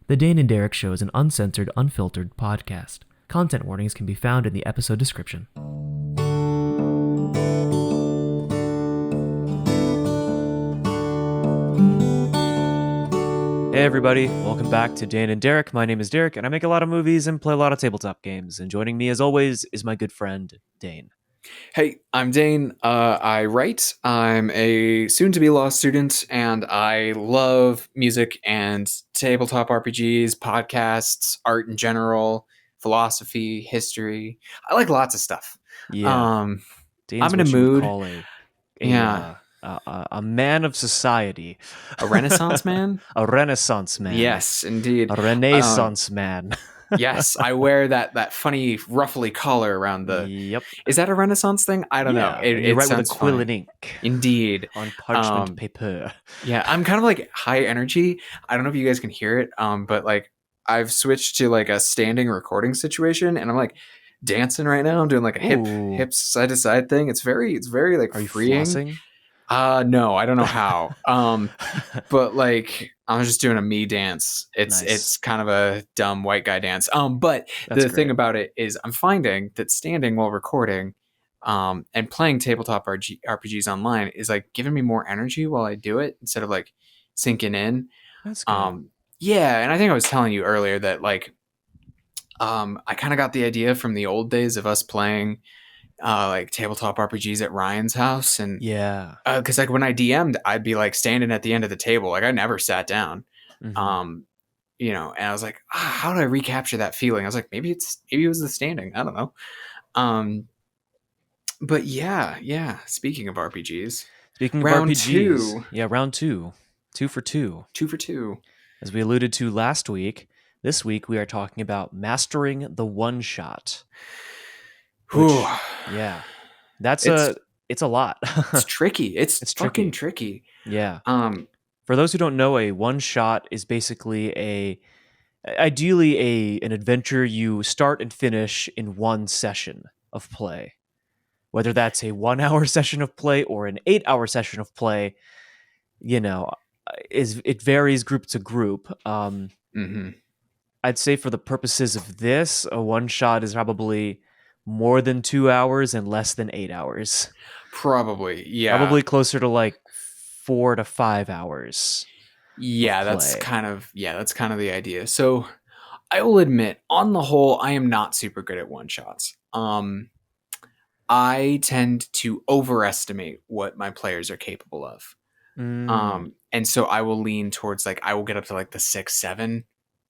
The Dane and Derek Show is an uncensored, unfiltered podcast. Content warnings can be found in the episode description. Hey everybody, welcome back to Dane and Derek. My name is Derek, and I make a lot of movies and play a lot of tabletop games. And joining me, as always, is my good friend, Dane. Hey, I'm Dane. I write. I'm a soon-to-be law student, and I love music and tabletop RPGs, podcasts, art in general, philosophy, history. I like lots of stuff. Yeah, Dane's I'm in what a you would mood. call a man of society. A Renaissance man? A Renaissance man. Yes, indeed. A Renaissance man. Yes, I wear that funny ruffly collar around the... Yep. Is that a Renaissance thing? I don't know. You write with a sounds quill funny. and ink. Indeed. On parchment paper. Yeah, I'm kind of like high energy. I don't know if you guys can hear it, but like I've switched to like a standing recording situation, and I'm like dancing right now. I'm doing like a hip side to side thing. It's very like Are you freeing. flossing? No, I don't know how. But like I'm just doing a me dance. It's kind of a dumb white guy dance. But That's the thing great. about it is I'm finding that standing while recording and playing tabletop RPGs online is like giving me more energy while I do it instead of like sinking in. That's good. Yeah, and I think I was telling you earlier that like I kind of got the idea from the old days of us playing like tabletop RPGs at Ryan's house, and Yeah. because like when I DM'd, I'd be like standing at the end of the table, like I never sat down. Mm-hmm. You know, and I was like, how do I recapture that feeling? I was like, maybe it was the standing. I don't know. But yeah. Speaking of RPGs, Speaking of round RPGs, two. Yeah, round two. 2 for 2. 2 for 2. As we alluded to last week, this week we are talking about mastering the one shot. Which, yeah, it's a lot. It's tricky. It's fucking tricky. Yeah. For those who don't know, a one shot is basically ideally an adventure you start and finish in one session of play. Whether that's a 1 hour session of play or an 8 hour session of play, you know, it varies group to group. I'd say for the purposes of this, a one shot is probably more than 2 hours and less than 8 hours. Probably, yeah. Probably closer to like 4 to 5 hours. Yeah, that's kind of the idea. So I will admit, on the whole, I am not super good at one shots. I tend to overestimate what my players are capable of. And so I will lean towards like I will get up to like the 6-7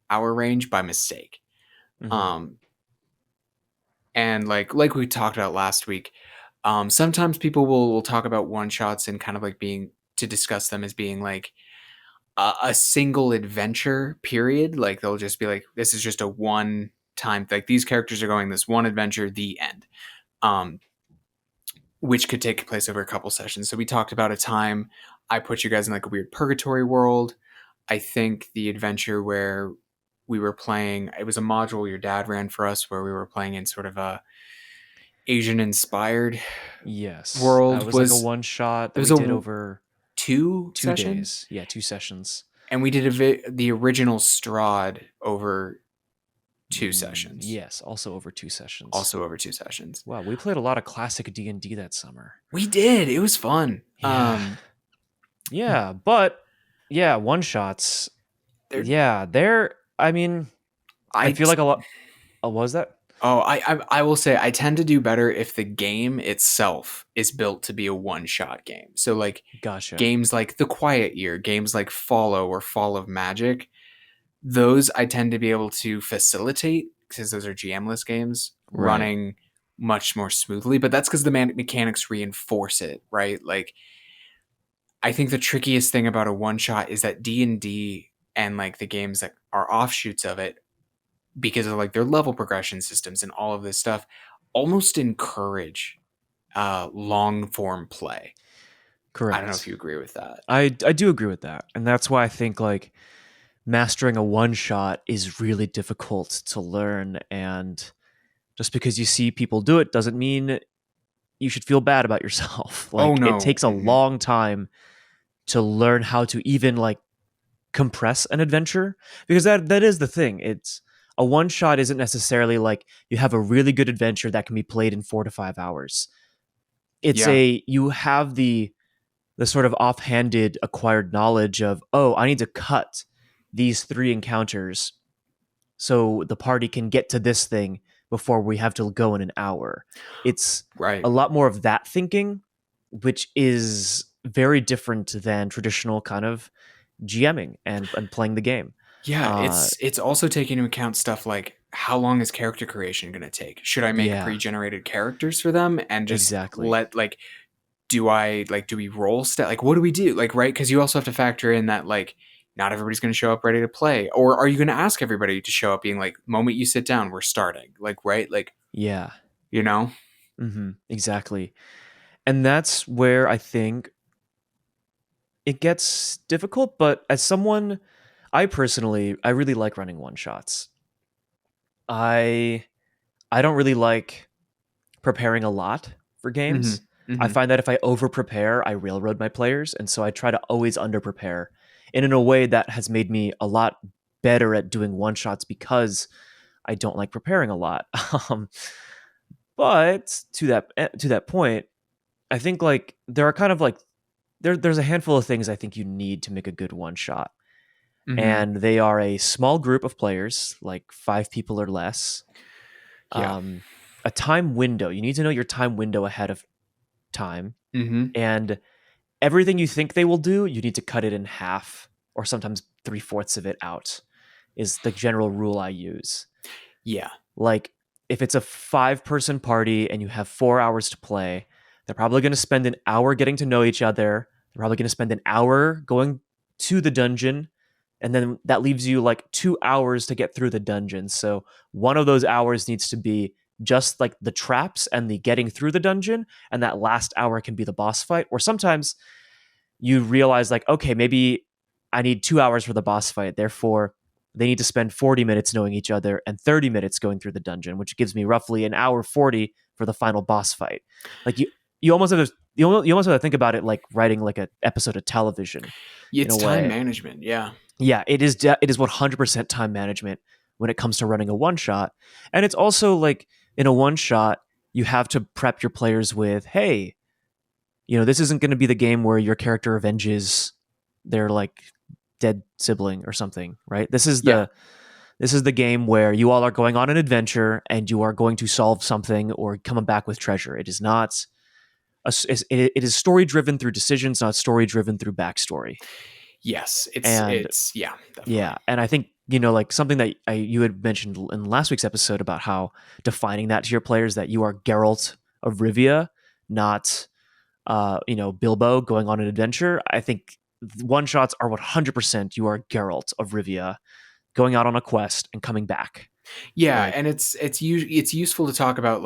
hour range by mistake. Mm-hmm. And like we talked about last week, sometimes people will talk about one shots and kind of like to discuss them as being like a single adventure period. Like they'll just be like, this is just a one time, like these characters are going this one adventure, the end. Which could take place over a couple sessions. So we talked about a time I put you guys in like a weird purgatory world. I think the adventure where we were playing, it was a module your dad ran for us where we were playing in sort of a Asian inspired world. It was like a one shot that we did over two sessions. Days. Yeah, 2 sessions. And we did the original Strahd over 2 sessions. Yes, also over 2 sessions. Wow, we played a lot of classic D&D that summer. We did. It was fun. Yeah. But one shots. I mean, I feel like a lot. What was that? Oh, I will say I tend to do better if the game itself is built to be a one-shot game. So like games like The Quiet Year, games like Follow or Fall of Magic, those I tend to be able to facilitate because those are GM-less games running much more smoothly. But that's because the mechanics reinforce it, right? Like I think the trickiest thing about a one-shot is that D&D and like the games that are offshoots of it, because of like their level progression systems and all of this stuff, almost encourage long form play. Correct. I don't know if you agree with that. I do agree with that. And that's why I think like mastering a one shot is really difficult to learn. And just because you see people do it doesn't mean you should feel bad about yourself. Like it takes a long time to learn how to even like compress an adventure, because that is the thing. It's a one shot isn't necessarily like you have a really good adventure that can be played in 4 to 5 hours. It's Yeah. a you have the sort of offhanded acquired knowledge of, oh, I need to cut these three encounters so the party can get to this thing before we have to go in an hour. It's Right. a lot more of that thinking, which is very different than traditional kind of GMing and playing the game. Yeah, Uh, it's also taking into account stuff like how long is character creation going to take? Should I make yeah, pre-generated characters for them and just exactly. let like do we roll like what do we do? Like right cuz you also have to factor in that like not everybody's going to show up ready to play, or are you going to ask everybody to show up being like moment you sit down we're starting. Like right? Like, Yeah, you know? exactly. And that's where I think it gets difficult. But as someone, I really like running one shots. I I don't really like preparing a lot for games. Mhm. I Mhm. find that if I over prepare, I railroad my players, and so I try to always under prepare. And in a way that has made me a lot better at doing one shots because I don't like preparing a lot. um, but to that point, I think like there are kind of like there's a handful of things I think you need to make a good one shot, Mhm. and they are a small group of players, like 5 people or less. Yeah. Um, a time window. You need to know your time window ahead of time, Mhm. and everything you think they will do, you need to cut it in half or sometimes three-fourths of it out. Is the general rule I use. Yeah. Like, if it's a 5 person party and you have 4 hours to play, they're probably going to spend an hour getting to know each other. They're probably going to spend an hour going to the dungeon. And then that leaves you like 2 hours to get through the dungeon. So one of those hours needs to be just like the traps and the getting through the dungeon. And that last hour can be the boss fight. Or sometimes you realize, like, okay, maybe I need 2 hours for the boss fight. Therefore, they need to spend 40 minutes knowing each other and 30 minutes going through the dungeon, which gives me roughly an hour 40 for the final boss fight. Like you almost have to you almost have to think about it like writing like an episode of television in a It's time way. management. Yeah. Yeah, it is 100% time management when it comes to running a one shot. And it's also like in a one shot, you have to prep your players with, hey, this isn't going to be the game where your character avenges their like dead sibling or something, right? Yeah. This is the game where you all are going on an adventure and you are going to solve something or coming back with treasure. It is not it is story driven through decisions, not story driven through backstory. Yes. And It's yeah, definitely. yeah, and I think like something that you had mentioned in last week's episode about how defining that to your players, that you are Geralt of Rivia, not Bilbo going on an adventure. I think one shots are 100% you are Geralt of Rivia going out on a quest and coming back. Yeah, Like, and it's useful to talk about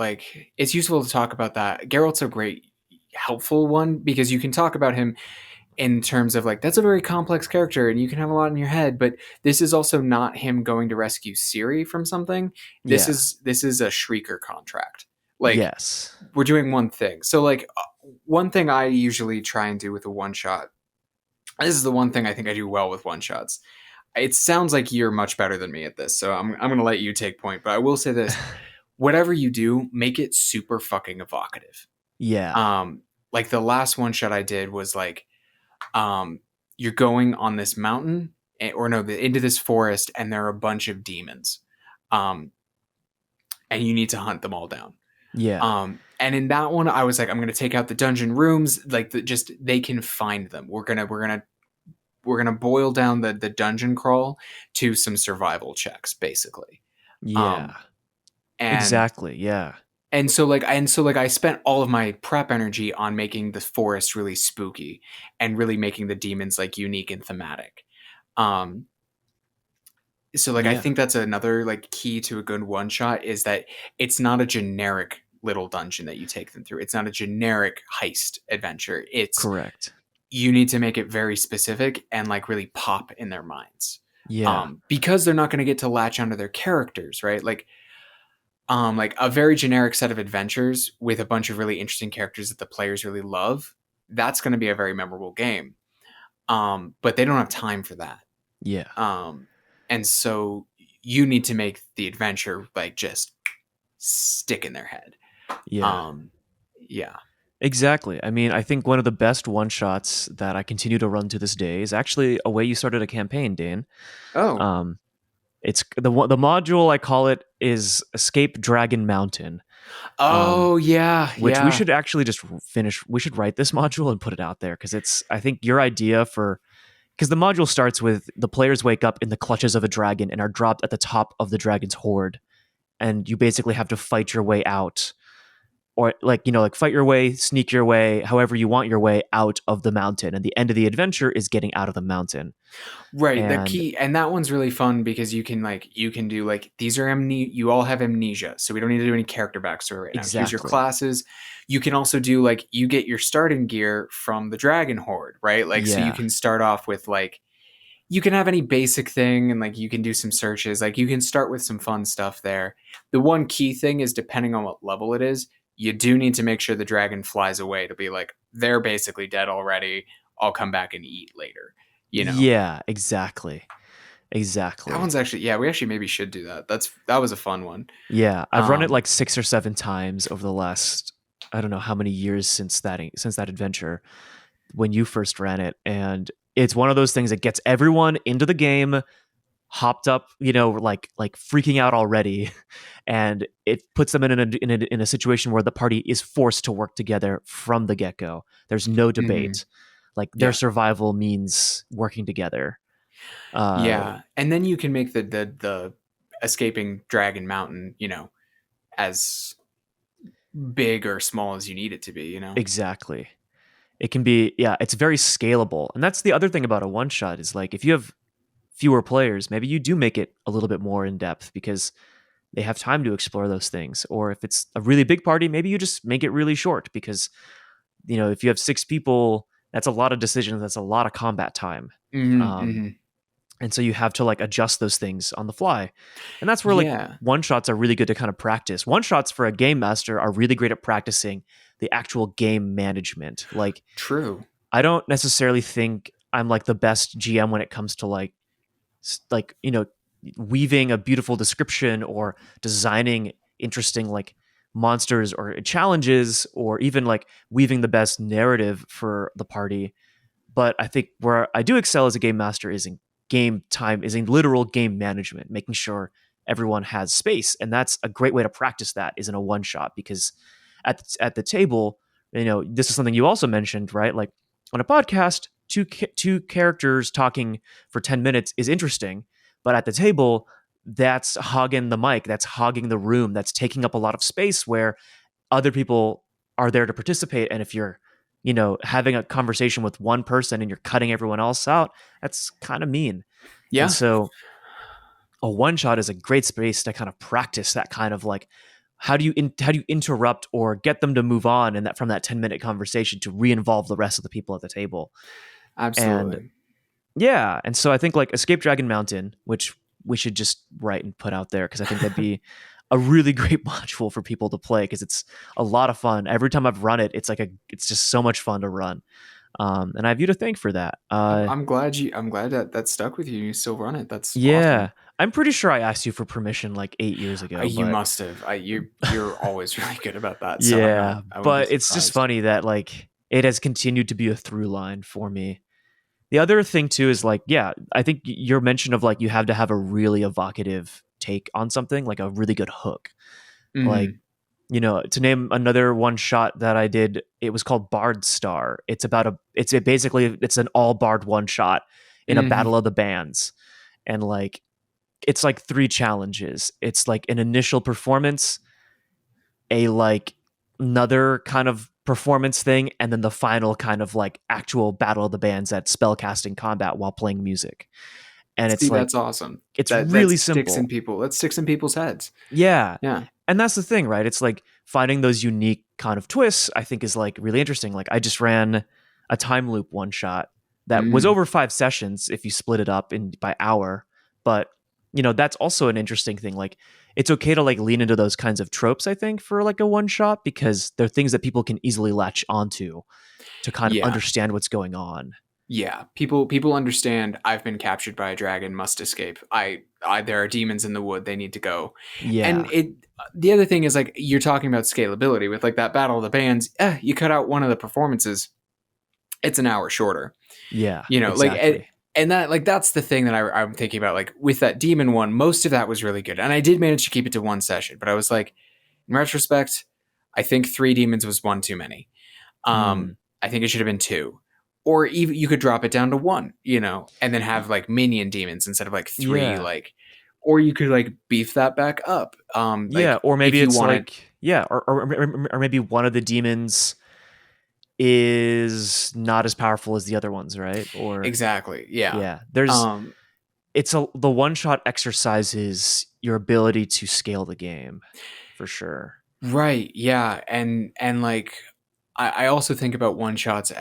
it's useful to talk about that. Geralt's a great helpful one because you can talk about him in terms of like that's a very complex character and you can have a lot in your head, but this is also not him going to rescue Ciri from something. yeah, This is a Shrieker contract. Like yes, we're doing one thing. So like one thing I usually try and do with a one shot. This is the one thing I think I do well with one shots. It sounds like you're much better than me at this, so I'm going to let you take point. But I will say this: whatever you do, make it super fucking evocative. yeah, Um, like the last one shot I did was like, um, you're going on this mountain, or no, into this forest, and there are a bunch of demons, um, and you need to hunt them all down. yeah, And in that one, I was like, I'm going to take out the dungeon rooms, like just they can find them. We're gonna boil down the dungeon crawl to some survival checks, basically. yeah, Um, and exactly, yeah, and so I spent all of my prep energy on making the forest really spooky and really making the demons like unique and thematic. Um, so like I yeah, think that's another like key to a good one shot is that it's not a generic little dungeon that you take them through. It's not a generic heist adventure. It's correct, you need to make it very specific and like really pop in their minds. yeah, Because they're not going to get to latch onto their characters, right? Like a very generic set of adventures with a bunch of really interesting characters that the players really love. That's going to be a very memorable game. But they don't have time for that. Yeah. Um, and so you need to make the adventure like just stick in their head. Yeah. Um, yeah. Exactly. I mean, I think one of the best one shots that I continue to run to this day is actually a way you started a campaign, Dane. Oh. Um, it's the module I call it is Escape Dragon Mountain. Oh yeah, Which we yeah. should actually just finish. We should write this module and put it out there because I think your idea for because the module starts with the players wake up in the clutches of a dragon and are dropped at the top of the dragon's horde, and you basically have to fight your way out, or like fight your way, sneak your way, however you want your way out of the mountain. And the end of the adventure is getting out of the mountain. Right. The And key, and that one's really fun because you can do like these are you all have amnesia, so we don't need to do any character backstory right now. Here's your exactly, classes. You can also do like you get your starting gear from the dragon horde, right? Like so you yeah, can start off with like you can have any basic thing and like you can do some searches. Like you can start with some fun stuff there. The one key thing is depending on what level it is, you do need to make sure the dragon flies away to be like they're basically dead already. I'll come back and eat later. You know. yeah, exactly, That exactly. one's actually yeah, we actually maybe should do that. That was a fun one. Yeah, I've run it Um like 6 or 7 times over the last I don't know how many years since that adventure when you first ran it, and it's one of those things that gets everyone into the game, hopped up, like freaking out already, and it puts them in a situation where the party is forced to work together from the get go. There's no mhm. debate. Like their Yeah. survival means working together. Uh, Yeah. And then you can make the escaping Dragon Mountain, you know, as big or small as you need it to be, you know. exactly. It can be, yeah, it's very scalable. And that's the other thing about a one shot is like if you have fewer players, maybe you do make it a little bit more in depth because they have time to explore those things. Or if it's a really big party, maybe you just make it really short because, if you have 6 people, that's a lot of decisions, that's a lot of combat time. Mhm. Um, Mhm. and so you have to like adjust those things on the fly. And that's where like Yeah. one shots are really good to kind of practice. One shots for a game master are really great at practicing the actual game management. Like True. I don't necessarily think I'm like the best GM when it comes to like weaving a beautiful description or designing interesting like monsters or challenges or even like weaving the best narrative for the party. But I think where I do excel as a game master is in game time, is in literal game management, making sure everyone has space. And that's a great way to practice that is in a one shot because at the table, this is something you also mentioned, right? Like on a podcast, two characters talking for 10 minutes is interesting, but at the table, that's hogging the mic, that's hogging the room, that's taking up a lot of space where other people are there to participate. And if you're having a conversation with one person and you're cutting everyone else out, that's kind of mean. And Yeah. so a one shot is a great space to kind of practice that kind of like how do you interrupt or get them to move on and that from that 10-minute conversation to re-involve the rest of the people at the table. And Absolutely. yeah, and so I think like Escape Dragon Mountain, which we should just write and put out there because I think that'd be a really great module for people to play because it's a lot of fun. Every time I've run it, it's just so much fun to run. And I have you to thank for that. I'm glad that that stuck with you. You still run it. That's Yeah, awesome. I'm pretty sure I asked you for permission like 8 years ago, You but must have. You're always really good about that. So yeah, I wouldn't be but it's just surprised. funny that like it has continued to be a through line for me. The other thing too is like, yeah, I think your mention of like you have to have a really evocative take on something, like a really good hook. Like, Mhm. to name another one shot that I did, it was called Bard Star. It's an all bard one shot in a Mhm. battle of the bands. And like it's like 3 challenges. It's like an initial performance, a like another kind of performance thing, and then the final kind of like actual battle of the bands at spellcasting combat while playing music. And See, it's like that's awesome. it's That really sticks in simple. people. That sticks in people's heads. Yeah. Yeah. And that's the thing, right? It's like finding those unique kind of twists, I think is like really interesting. Like I just ran a time loop one shot that was Mm. over 5 sessions if you split it up in by hour. But, that's also an interesting thing. Like it's okay to like lean into those kinds of tropes, I think, for like a one shot because they're things that people can easily latch onto to kind of Yeah. understand what's going on. Yeah, people understand. I've been captured by a dragon, must escape. I there are demons in the wood. They need to go. And Yeah. it the other thing is like you're talking about scalability with like that battle of the bands. You cut out one of the performances, it's an hour shorter. Yeah, You know, like exactly. and that like that's the thing that I'm thinking about. Like with that demon one, most of that was really good, and I did manage to keep it to one session. But I was like, in retrospect, I think 3 demons was one too many. Hmm. I think it should have been 2. Or even you could drop it down to 1, you know, and then have like minion demons instead of like 3, Yeah. like, or you could like beef that back up. Yeah, Like or if maybe you it's wanted. like yeah, or maybe one of the demons is not as powerful as the other ones, right? Or Exactly. Yeah. yeah, there's Um, it's a the one shot exercises your ability to scale the game for sure. right. Yeah. And like, I also think about one shots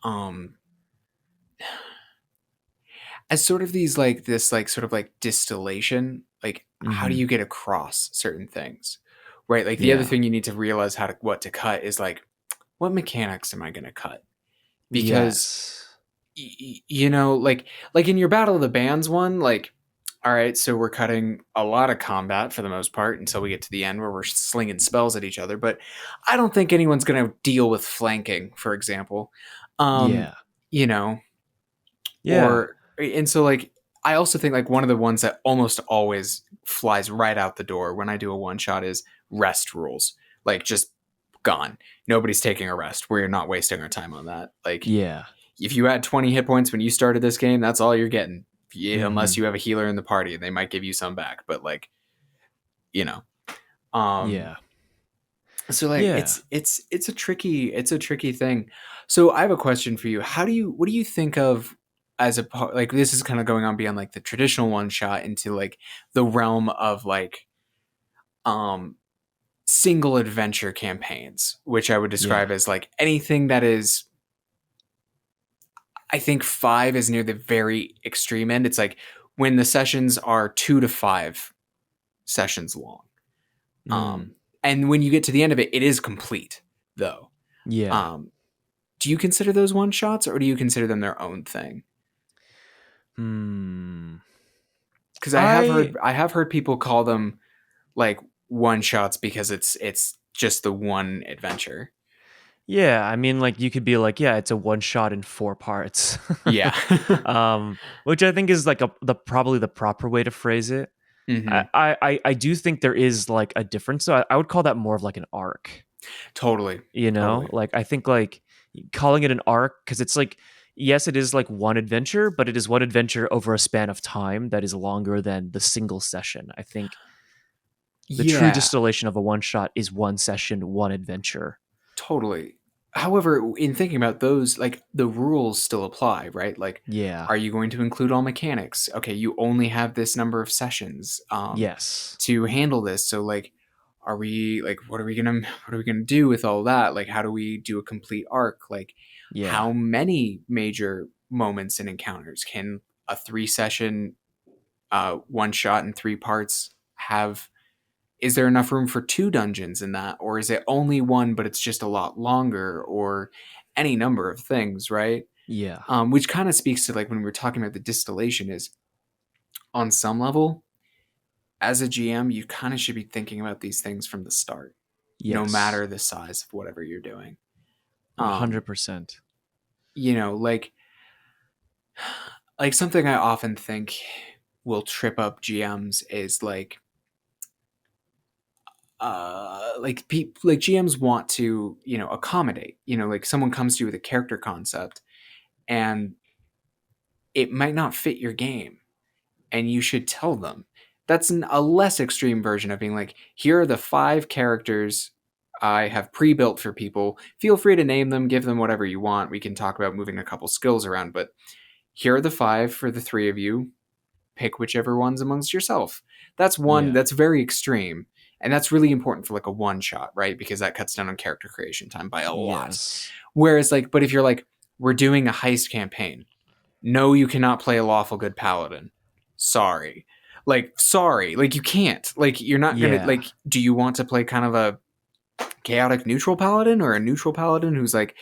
um, as sort of these like this like sort of like distillation. Like, how do Hmm. you get across certain things? Right. Like the other Yeah. thing you need to realize what to cut is like, what mechanics am I going to cut? Because Yes. you know, like in your Battle of the Bands one, like, all right, so we're cutting a lot of combat for the most part until we get to the end where we're slinging spells at each other. But I don't think anyone's going to deal with flanking, for example. Um, Yeah. you know, Yeah. or and so like I also think like one of the ones that almost always flies right out the door when I do a one shot is rest rules. Like just gone. Nobody's taking a rest. We're not wasting our time on that. Like Yeah. if you had 20 hit points when you started this game, that's all you're getting. Yeah, unless Hmm. you have a healer in the party, they might give you some back. But like, you know, um, Yeah. so like Yeah. it's a tricky thing. So I have a question for you. What do you think of as a like this is kind of going on beyond like the traditional one shot into like the realm of like um single adventure campaigns, which I would Yeah. describe as like anything that is I think 5 is near the very extreme end. It's like when the sessions are 2 to 5 sessions long. Mm. Um, and when you get to the end of it, it is complete, though. Yeah. Um, do you consider those one shots, or do you consider them their own thing? Hmm. Because I I have heard people call them like one shots because it's just the one adventure. Yeah, I mean, like you could be like, yeah, it's a one shot in 4 parts, Yeah. which I think is like the probably the proper way to phrase it. Hmm. I do think there is like a difference. So I would call that more of like an arc. Totally. You know, Totally. like I think like calling it an arc because it's like yes, it is like one adventure, but it is one adventure over a span of time that is longer than the single session. I think the true Yeah. distillation of a one shot is one session, one adventure. Totally. However, in thinking about those, like the rules still apply, right? Like, Yeah. are you going to include all mechanics? Okay, you only have this number of sessions Yes. to handle this. So, like, are we like, what are we gonna do with all that? Like, how do we do a complete arc? Like, Yeah. how many major moments and encounters can a 3 session, one shot in 3 parts have? Is there enough room for 2 dungeons in that, or is it only one but it's just a lot longer, or any number of things, right? Yeah. Which kind of speaks to like when we were talking about the distillation is on some level as a GM you kind of should be thinking about these things from the start, no Yes. matter the size of whatever you're doing. um 100%. you know, like something I often think will trip up GMs is like GMs want to, you know, accommodate, you know, like someone comes to you with a character concept and it might not fit your game and you should tell them. That's a less extreme version of being like, here are the 5 characters I have pre-built for people. Feel free to name them, give them whatever you want. We can talk about moving a couple skills around, but here are the 5 for the 3 of you. Pick whichever ones amongst yourself. That's one Yeah. that's very extreme. And that's really important for like a one shot, right? Because that cuts down on character creation time by a lot. Yes. Whereas like, but if you're like, we're doing a heist campaign, no, you cannot play a lawful good paladin. Sorry. Like, sorry. Like you can't. Like you're not gonna Yeah. like, do you want to play kind of a chaotic neutral paladin or a neutral paladin who's like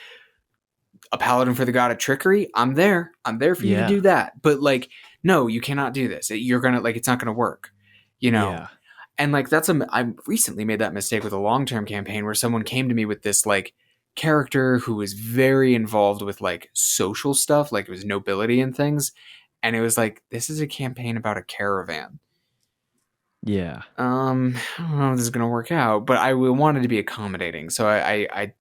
a paladin for the god of trickery, I'm there. I'm there for you to Yeah. do that. But like, no, you cannot do this. You're gonna like, it's not gonna work. You know. Yeah. And like I recently made that mistake with a long-term campaign where someone came to me with this like character who was very involved with like social stuff, like it was nobility and things. And it was like, this is a campaign about a caravan. Yeah. I don't know if this is gonna work out, but I wanted to be accommodating. So I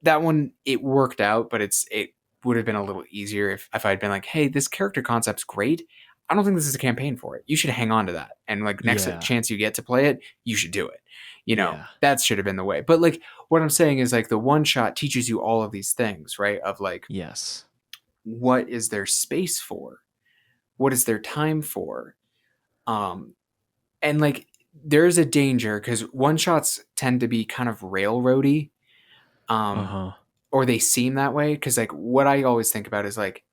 that one it worked out, but it would have been a little easier if I'd been like, hey, this character concept's great. I don't think this is a campaign for it. You should hang on to that. And like next Yeah. chance you get to play it, you should do it. You know, Yeah. that should have been the way. But like what I'm saying is like the one shot teaches you all of these things, right? Of like Yes. what is their space for? What is their time for? Um and like there's a danger because one shots tend to be kind of railroady. Um Uh-huh. or they seem that way because like what I always think about is like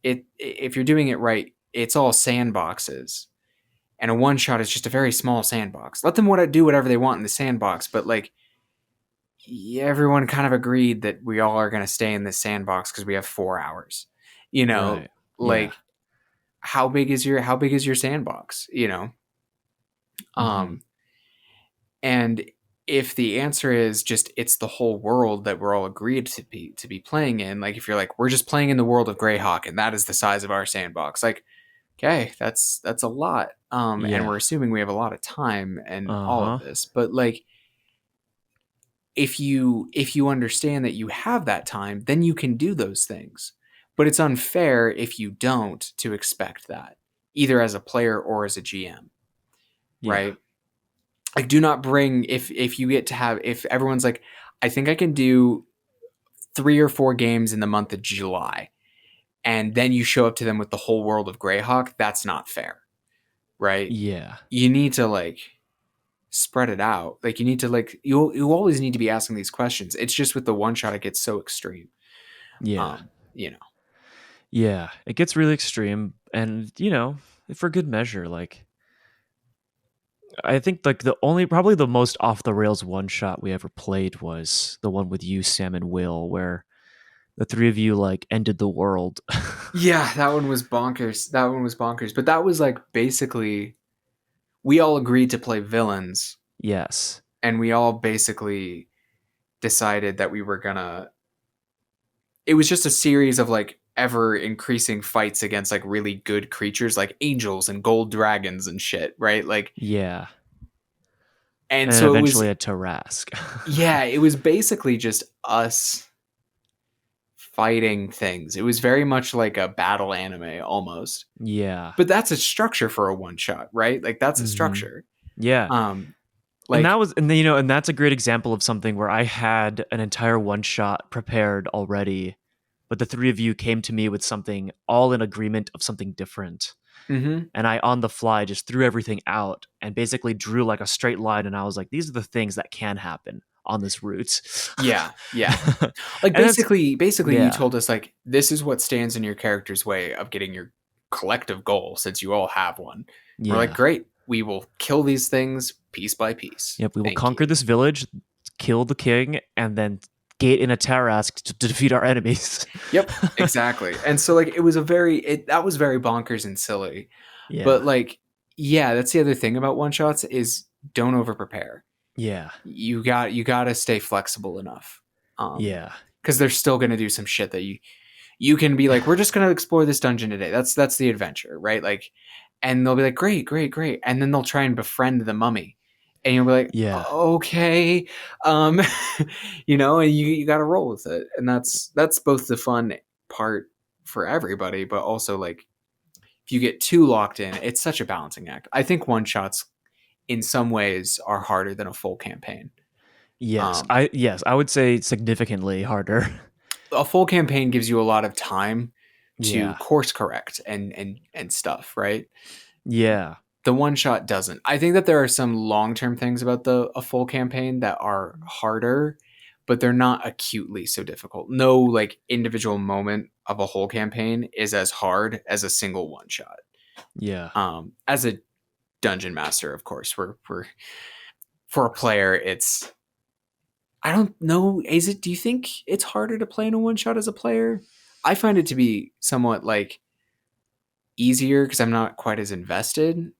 it if you're doing it right, it's all sandboxes, and a one shot is just a very small sandbox. Let them do whatever they want in the sandbox, but like everyone kind of agreed that we all are going to stay in this sandbox because we have 4 hours. You know, Right. Yeah. like how big is your sandbox? You know, Mm-hmm. um, and if the answer is just it's the whole world that we're all agreed to be playing in, like if you're like we're just playing in the world of Greyhawk and that is the size of our sandbox, like okay, that's a lot. And Yeah. we're assuming we have a lot of time and all of Uh-huh. this, but like if you understand that you have that time, then you can do those things. But it's unfair if you don't to expect that, either as a player or as a GM, Yeah. right? Like do not bring if you get to have if everyone's like I think I can do 3 or 4 games in the month of July and then you show up to them with the whole world of Greyhawk, that's not fair, right? Yeah. You need to like spread it out. Like you need to like you always need to be asking these questions. It's just with the one shot it gets so extreme. Yeah. You know. Yeah. It gets really extreme and, for good measure, like I think like the only probably the most off the rails one shot we ever played was the one with you, Sam, and Will, where the three of you like ended the world. Yeah, that one was bonkers. That one was bonkers. But that was like basically we all agreed to play villains Yes. and we all basically decided that we were gonna it was just a series of like ever increasing fights against like really good creatures like angels and gold dragons and shit, right? Like Yeah. and And so it was eventually a Tarask. yeah, it was basically just us fighting things. It was very much like a battle anime almost. Yeah. But that's a structure for a one shot, right? Like that's a Hmm. structure. Yeah. Um And that like was, and that's a great example of something where I had an entire one shot prepared already, but the three of you came to me with something all in agreement of something different. mhm. And I, on the fly, just threw everything out and basically drew like a straight line. And I was like, these are the things that can happen on this route. Yeah, yeah. Like And that's, basically you yeah, told us like this is what stands in your character's way of getting your collective goal since you all have one. We're like, yeah. great, we will kill these things piece by piece. Yep, we will Thank conquer you. this village, kill the king, and then gate in a Tarask to defeat our enemies. Yep, exactly. And so like it was that was very bonkers and silly. But Yeah, like yeah, that's the other thing about one shots is don't over prepare. yeah, You got to stay flexible enough. yeah, Cuz they're still going to do some shit that you can be like we're just going to explore this dungeon today. That's the adventure, right? Like and they'll be like great, great, great. And then they'll try and befriend the mummy. And you'll be like yeah, okay um and you got to roll with it. And that's both the fun part for everybody, but also like if you get too locked in, it's such a balancing act. I think one shots in some ways are harder than a full campaign. yes. Um, I would say significantly harder. a full campaign gives you a lot of time to Yeah, course correct and stuff, right? yeah, The one shot doesn't. I think that there are some long term things about the a full campaign that are harder, but they're not acutely so difficult. No like individual moment of a whole campaign is as hard as a single one shot. yeah, As a dungeon master, of course, we're for a player, it's I don't know. Do you think it's harder to play in a one shot as a player? I find it to be somewhat like easier because I'm not quite as invested.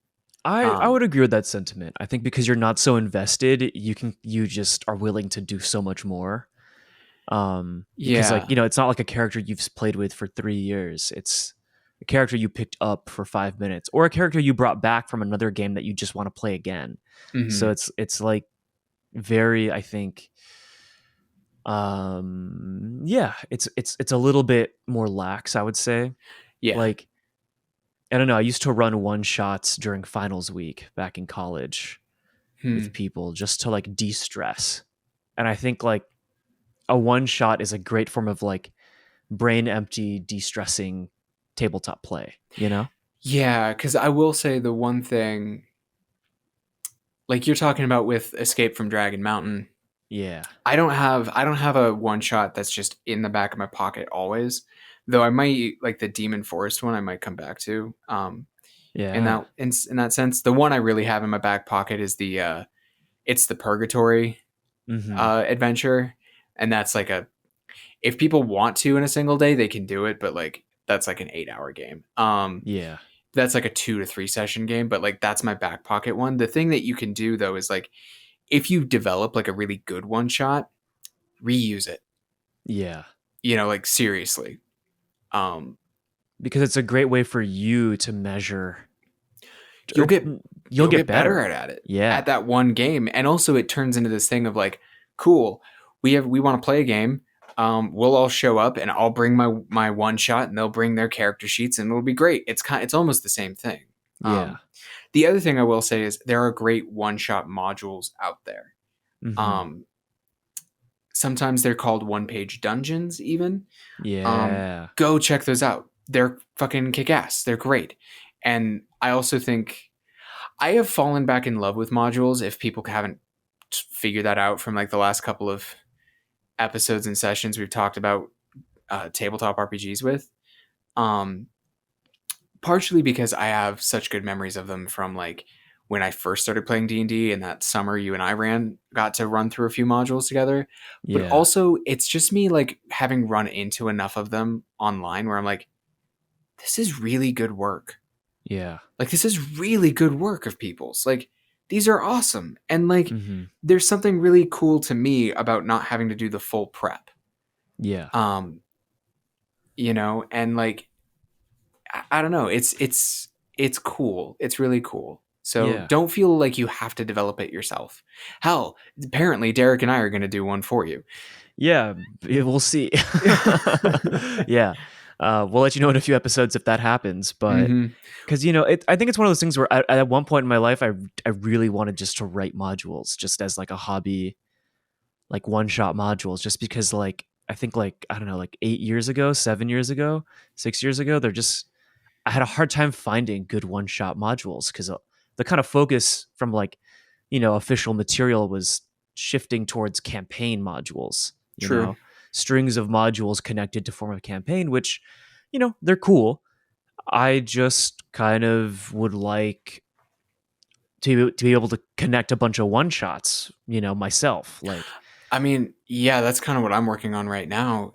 I Um, would agree with that sentiment. I think because you're not so invested, you just are willing to do so much more. Because like, yeah. you know, it's not like a character you've played with for 3 years. It's a character you picked up for 5 minutes, or a character you brought back from another game that you just want to play again. So Hmm. it's like very, I think, yeah, it's a little bit more lax, I would say. Yeah. Like, I don't know, I used to run one shots during finals week back in college with Hmm. people just to like de-stress. And I think like a one shot is a great form of like brain empty, de-stressing tabletop play, you know? Yeah, because I will say the one thing, like you're talking about with Escape from Dragon Mountain, Yeah. I don't have a one shot that's just in the back of my pocket always. Though I might like the Demon Forest one I might come back to. In Yeah. that sense, the one I really have in my back pocket is it's the Purgatory Mhm. adventure, and that's like a if people want to in a single day they can do it, but like that's like an 8 hour game. Yeah. That's like a 2 to 3 session game, but like that's my back pocket one. The thing that you can do though is like if you develop like a really good one shot, reuse it. Yeah. Like seriously. Um, Because it's a great way for you to measure, you'll or get you'll you'll get get better better. at it Yeah. at that one game, and also it turns into this thing of like, cool, we want to play a game. We'll all show up, and I'll bring my one shot, and they'll bring their character sheets, and it'll be great. It's almost the same thing. Yeah. Um, the other thing I will say is there are great one shot modules out there. Mhm. Um, sometimes they're called one page dungeons, even. Yeah. Go check those out. They're fucking kick ass. They're great. And I also think I have fallen back in love with modules if people haven't figured that out from like the last couple of episodes and sessions we've talked about tabletop RPGs with. Um, partially because I have such good memories of them from like when I first started playing D&D and that summer you and I got to run through a few modules together. But Yeah. also it's just me like having run into enough of them online where I'm like, this is really good work. Yeah. Like this is really good work of people's. Like these are awesome. And like Mhm. there's something really cool to me about not having to do the full prep. Yeah. Um, and like I don't know, it's cool. It's really cool. So Yeah. don't feel like you have to develop it yourself. Hell, apparently Derek and I are going to do one for you. Yeah, we'll see. Yeah. We'll let you know in a few episodes if that happens, but Hmm. because I think it's one of those things where at one point in my life, I really wanted just to write modules, just as like a hobby, like one shot modules, just because like I think like I don't know, like 8 years ago, 7 years ago, 6 years ago, I had a hard time finding good one shot modules because the kind of focus from like official material was shifting towards campaign modules. True. Strings of modules connected to form a campaign, which they're cool. I just kind of would like to be able to connect a bunch of one shots, myself. Like, I mean, yeah, that's kind of what I'm working on right now.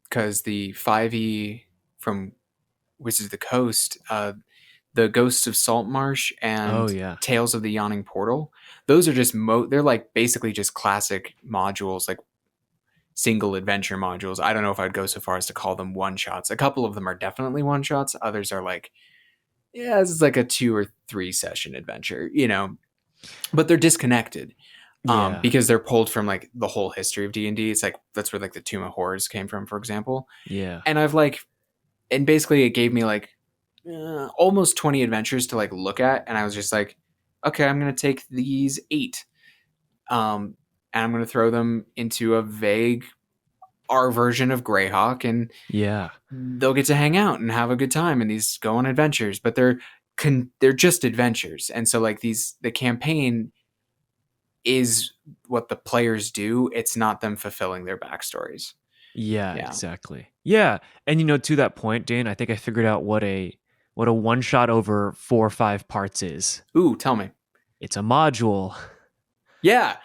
Because the 5e from Wizards of the Coast, the Ghosts of Saltmarsh oh and yeah, Tales of the Yawning Portal, those are just they're like basically just classic modules, like single adventure modules. I don't know if I'd go so far as to call them one shots. A couple of them are definitely one shots. Others are like, yeah, this is like a 2 or 3 session adventure, but they're disconnected. yeah, Because they're pulled from like the whole history of D&D. It's like that's where like the Tomb of Horrors came from, for example. yeah, And and basically it gave me like almost 20 adventures to like look at, and I was just like, okay, I'm gonna take these 8, um, and I'm gonna throw them into a vague our version of Greyhawk, and yeah, they'll get to hang out and have a good time, and these go on adventures, but they're just adventures, and so like the campaign is what the players do. It's not them fulfilling their backstories. yeah, Yeah. exactly. Yeah, and to that point, Dane, I think I figured out what a one shot over 4 or 5 parts is. Ooh, tell me. It's a module. Yeah.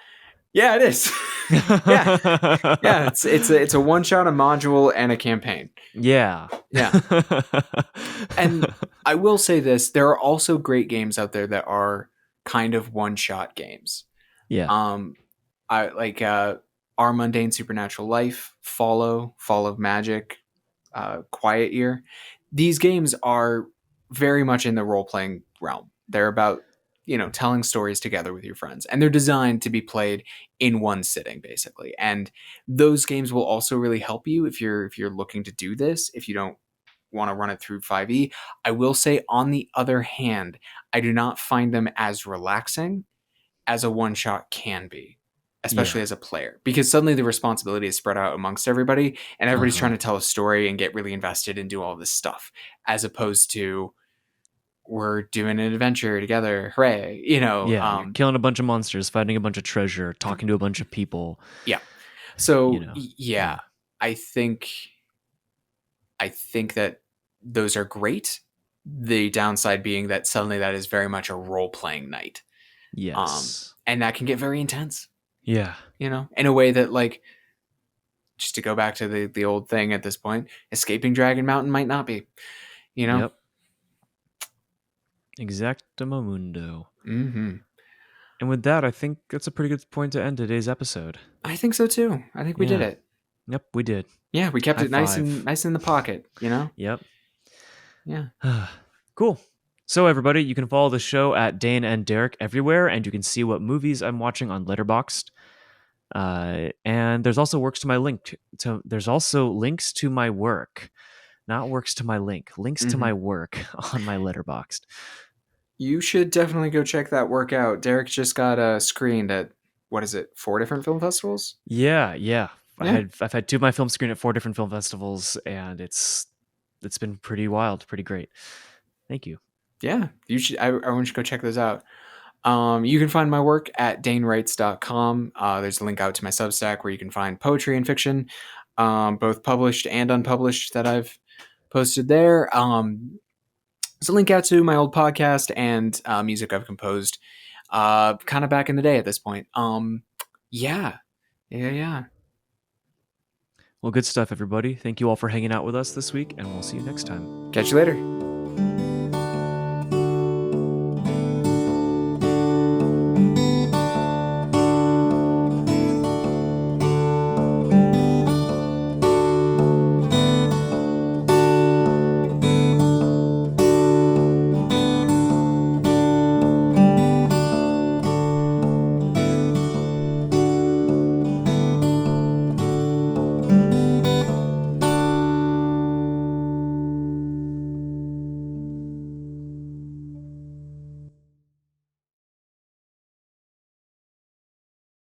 Yeah, it is. Yeah, yeah. It's a one shot, a module, and a campaign. Yeah. Yeah. And I will say this: there are also great games out there that are kind of one shot games. Yeah. I like Our Mundane Supernatural Life, Fall of Magic, Quiet Year. These games are very much in the role playing realm. They're about telling stories together with your friends, and they're designed to be played in one sitting, basically. And those games will also really help you if you're looking to do this. If you don't want to run it through 5e, I will say, on the other hand, I do not find them as relaxing as a one shot can be, especially Yeah. as a player, because suddenly the responsibility is spread out amongst everybody and everybody's Uh-huh. trying to tell a story and get really invested and do all this stuff, as opposed to we're doing an adventure together. Hooray. Yeah, you're killing a bunch of monsters, finding a bunch of treasure, talking to a bunch of people. Yeah. You So know. yeah, I think that those are great. The downside being that suddenly that is very much a role playing night. Yes. And that can get very intense. Yeah. In a way that, like, just to go back to the old thing at this point, escaping Dragon Mountain might not be, Yep. Exactamo mundo. Mm-hmm. And with that, I think that's a pretty good point to end today's episode. I think so too. I think we did it. Yep, we did. Yeah, we kept High it nice five. in the pocket. Yep. Yeah. Cool. So everybody, you can follow the show at Dane and Derek everywhere, and you can see what movies I'm watching on Letterboxd. And there's also there's also links to my work, not works to my links to my work on my Letterboxd. You should definitely go check that work out. Derek just got screened at, what is it, 4 different film festivals? Yeah. Yeah. I've had 2 of my films screen at 4 different film festivals, and it's been pretty wild, pretty great. Thank you. Yeah, you should. I want you to go check those out. You can find my work at danewrites.com. There's a link out to my Substack where you can find poetry and fiction, both published and unpublished, that I've posted there. There's a link out to my old podcast and music I've composed kind of back in the day at this point. Yeah. Well, good stuff, everybody. Thank you all for hanging out with us this week, and we'll see you next time. Catch you later.